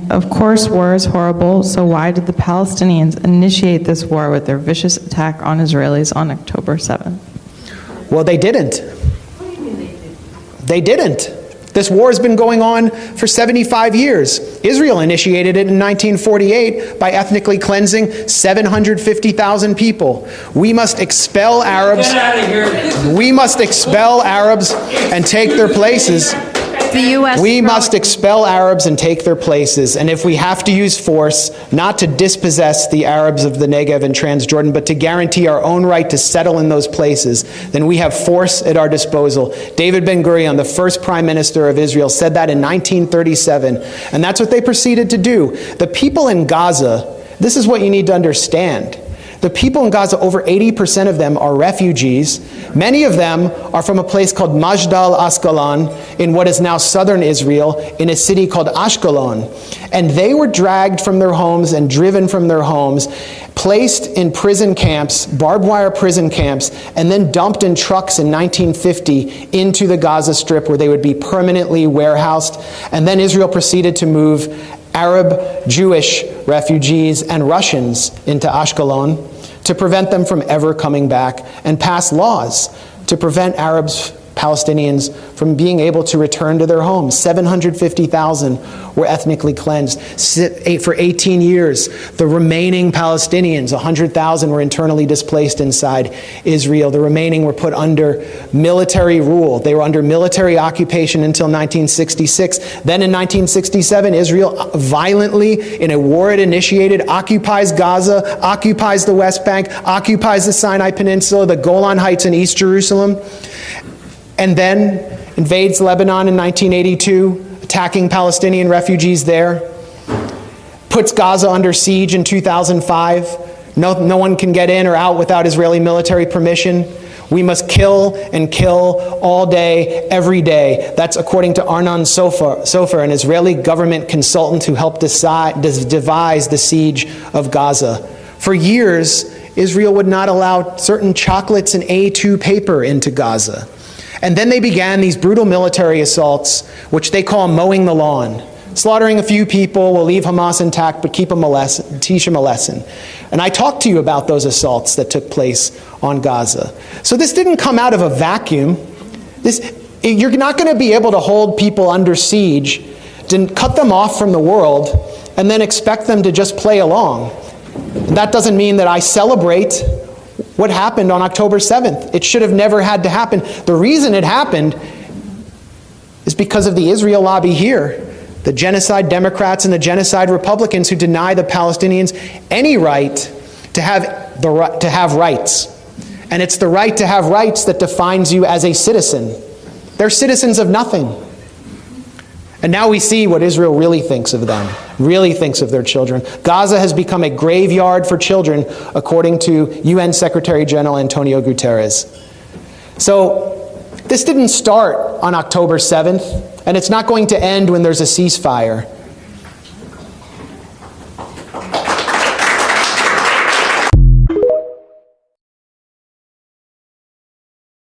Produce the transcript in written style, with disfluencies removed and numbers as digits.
Of course, war is horrible, so why did the Palestinians initiate this war with their vicious attack on Israelis on October 7th? Well, they didn't. What do you mean they didn't? They didn't. This war has been going on for 75 years. Israel initiated it in 1948 by ethnically cleansing 750,000 people. We must expel Arabs. Get out of here. We must expel Arabs and take their places. The U.S. We must expel Arabs and take their places. And if we have to use force, not to dispossess the Arabs of the Negev and Transjordan, but to guarantee our own right to settle in those places, then we have force at our disposal. David Ben-Gurion, the first prime minister of Israel, said that in 1937. And that's what they proceeded to do. The people in Gaza, this is what you need to understand. The people in Gaza, over 80% of them are refugees. Many of them are from a place called Majdal Asqalon in what is now southern Israel, in a city called Ashkelon. And they were dragged from their homes and driven from their homes, placed in prison camps, barbed wire prison camps, and then dumped in trucks in 1950 into the Gaza Strip, where they would be permanently warehoused. And then Israel proceeded to move Arab, Jewish refugees and Russians into Ashkelon to prevent them from ever coming back, and pass laws to prevent Arabs, Palestinians from being able to return to their homes. 750,000 were ethnically cleansed. For 18 years, the remaining Palestinians, 100,000, were internally displaced inside Israel. The remaining were put under military rule. They were under military occupation until 1966. Then in 1967, Israel violently, in a war it initiated, occupies Gaza, occupies the West Bank, occupies the Sinai Peninsula, the Golan Heights in East Jerusalem, and then invades Lebanon in 1982, attacking Palestinian refugees there, puts Gaza under siege in 2005. No one can get in or out without Israeli military permission. We must kill and kill all day, every day. That's according to Arnon Sofer, an Israeli government consultant who helped devise the siege of Gaza. For years, Israel would not allow certain chocolates and A2 paper into Gaza. And then they began these brutal military assaults, which they call mowing the lawn. Slaughtering a few people will leave Hamas intact, but teach them a lesson. And I talked to you about those assaults that took place on Gaza. So this didn't come out of a vacuum. You're not going to be able to hold people under siege, to cut them off from the world, and then expect them to just play along. That doesn't mean that I celebrate what happened on October 7th. It should have never had to happen. The reason it happened is because of the Israel lobby here, the genocide Democrats and the genocide Republicans who deny the Palestinians any right to have rights. And it's the right to have rights that defines you as a citizen. They're citizens of nothing. And now we see what Israel really thinks of them, really thinks of their children. Gaza has become a graveyard for children, according to UN Secretary General Antonio Guterres. So this didn't start on October 7th, and it's not going to end when there's a ceasefire.